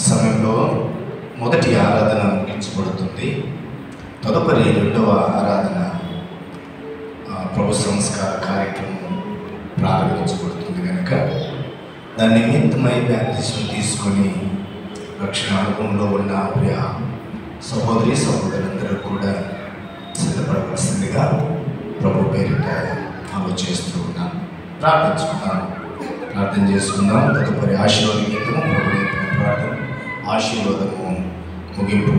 సమయంలో మొదటి ఆరాధన ముగించబడుతుంది. తదుపరి రెండవ ఆరాధన ప్రభు సంస్కార కార్యక్రమం ప్రారంభించబడుతుంది కనుక దాని నిమిత్తమై బాప్తిస్మం తీసుకొని రక్షణ అనుభవంలో ఉన్న ప్రియ సహోదరి సహోదరులందరూ కూడా సిద్ధపడవలసిందిగా ప్రభు పేరిట ఆలోచిస్తూ ఉన్నాను. ప్రార్థన చేసుకుందాం. తదుపరి ఆశీర్వాద గీతము, ప్రభు ప్రార్థన, ఆశీర్వాదము, ముగింపు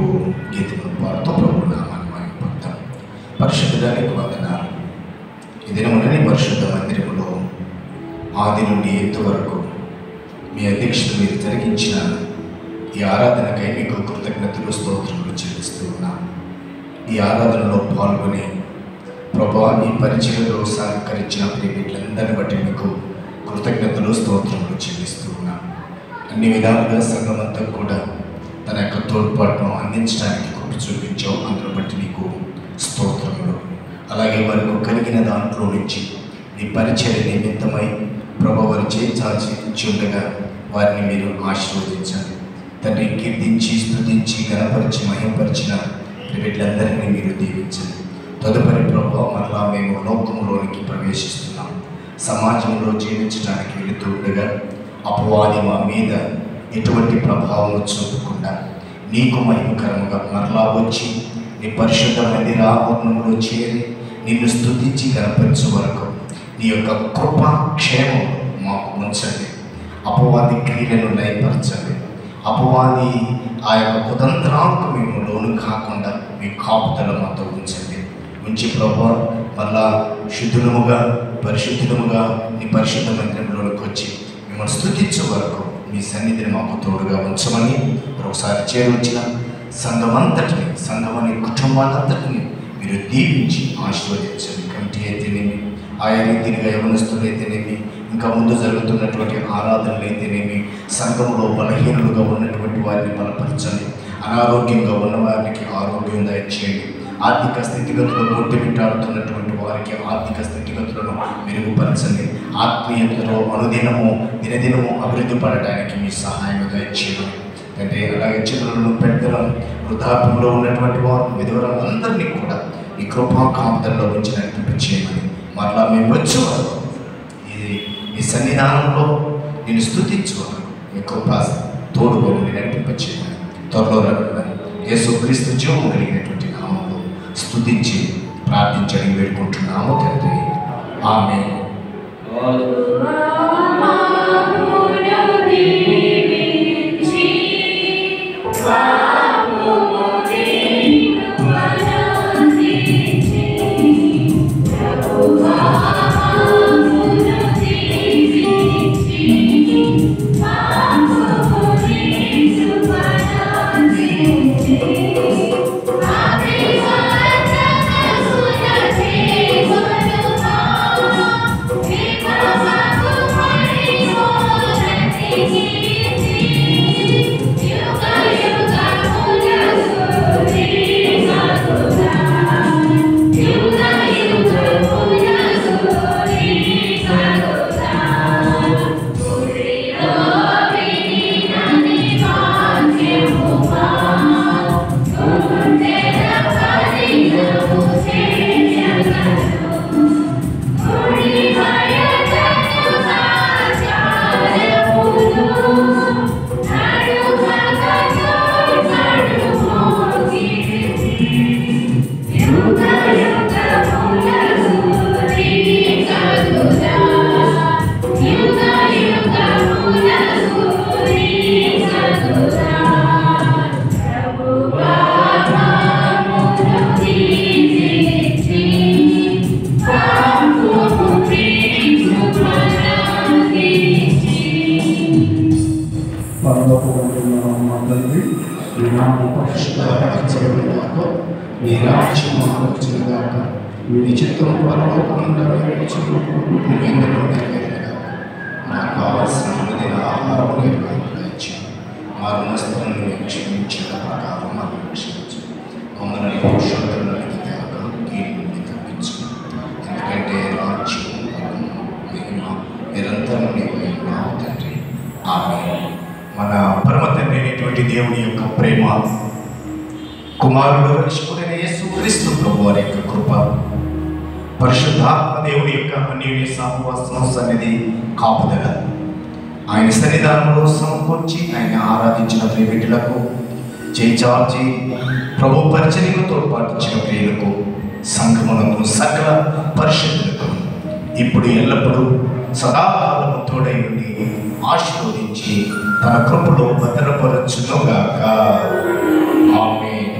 గీతము పాడుతూ ప్రభు నామాన్ని మహిమపడతాం. పరిశుద్ధానికి వందనాలు. ఈ దినమునని పరిశుద్ధ మందిరములో ఆది నుండి ఇంతవరకు మీ అధ్యక్షత మీరు జరిగించిన ఈ ఆరాధనకై మీకు కృతజ్ఞతలు స్తోత్రములు చెల్లిస్తూ ఉన్నాం. ఈ ఆరాధనలో పాల్గొని ప్రభా ఈ పరిచయంలో సహకరించిన ప్రేమికులందరిని బట్టి మీకు కృతజ్ఞతలు స్తోత్రములు చెల్లిస్తూ ఉన్నాం. అన్ని విధాలుగా సంఘమంతా కూడా తన యొక్క తోడ్పాటును అందించడానికి కృప చూపించావు. అందును బట్టి నీకు స్తోత్రములు. అలాగే వారికి కలిగిన దాంట్లో నుంచి నీ పరిచయ నిమిత్తమై ప్రభు వారి చేర్చాల్సి ఉండగా వారిని మీరు ఆశీర్వదించాలి తండ్రి. కీర్తించి స్తుతించి గణపరిచి మహింపరిచిన వీళ్ళందరినీ మీరు దీవించండి. తదుపరి ప్రభు మరలా మేము లోకంలోనికి ప్రవేశిస్తున్నాం. సమాజంలో జీవించడానికి వెళుతూ ఉండగా అపవాది మా మీద ఎటువంటి ప్రభావం చూపకుండా నీకు మహిమకరముగా మరలా వచ్చి నీ పరిశుద్ధ మందిర ఆవరణంలో చేరి నిన్ను స్తుతించి గణపరిచే వరకు నీ యొక్క కృపా క్షేమం మాకు ఉంచండి. అపవాది క్రియలను లయపరచండి. అపవాది ఆ యొక్క కుతంత్రాలకు మేము లోను కాకుండా మీ కాపుదల మాతో ఉంచండి. ఉంచి ప్రభు మళ్ళా శుద్ధులముగా పరిశుద్ధులముగా నీ పరిశుద్ధ మందిరంలోకి వచ్చి మిమ్మల్ని స్తుతించే వరకు మీ సన్నిధిని మాకు తోడుగా ఉంచమని ఒకసారి చేరొచ్చిన సంఘమంతటిని, సంఘమని కుటుంబాలంతటిని మీరు దీవించి ఆశీర్వదించండి. కమిటీ అయితేనేమి, ఆయా రీతిగా యవనస్తులైతేనేమి, ఇంకా ముందు జరుగుతున్నటువంటి ఆరాధనలు అయితేనేమి, సంఘంలో బలహీనులుగా ఉన్నటువంటి వారిని బలపరచండి. అనారోగ్యంగా ఉన్న వారికి ఆరోగ్యం దయచేయండి. ఆర్థిక స్థితిగతులు కొట్టుమిట్టాడుతున్నటువంటి వారికి ఆర్థిక స్థితిగతులను మెరుగుపరచండి. ఆత్మీయతలో అనుదినము దినదినము అభివృద్ధి పడటానికి మీ సహాయం దయచేయండి. అంటే అలాగే చిన్నలను, పెద్దలను, వృద్ధాప్యంలో ఉన్నటువంటి వారు, విధవరాలందరినీ కూడా ఈ కృపా కాపుదల్లో ఉంచినట్టు చేయమని మరలా మేము వచ్చేవారు ఈ సన్నిధానంలో నేను స్తుతించేవారు మీ కృపా తోడుగా ఉండి నడిపింపచేయమని త్వరలో రావాలని యేసుక్రీస్తు జీవము కలిగినటువంటి నామంలో స్తుతించి ప్రార్థించడం వేడుకుంటున్నాము తండ్రి. ఆమేన్. నాకు కావాల్సిన ఆహారం క్షమించిన ప్రకారం నాకు రక్షించు. మమ్మల్ని పురుషోత్తములకి త్యాగం కీడు నుండి తప్పించు. ఎందుకంటే రాజ్యం మహిమ నిరంతరం నీవు తండ్రి. ఆమేన్. మన పరమ తండ్రి అయినటువంటి దేవుని యొక్క ప్రేమ, కుమారుడు రక్షకుడైన యేసుక్రీస్తు ప్రభు వారి యొక్క కృప, పరిశుద్ధాత్మ దేవుని యొక్క అన్యోన్య సహవాసం సన్నిధి కాపుదల, ఆయన సన్నిధానంలో సమకూర్చి ఆయన ఆరాధించిన ప్రియబిడ్డలకు, చేచార్చి ప్రభు పరిచర్యకు తోడ్పాటించిన ప్రియులకు, సంఘమునకు సకల పరిశుద్ధులకు ఇప్పుడు ఎల్లప్పుడూ సదాకాలము తోడై ఉండి ఆశీర్వదించి తన కృపలో భద్రపరచునుగాక. ఆమేన్.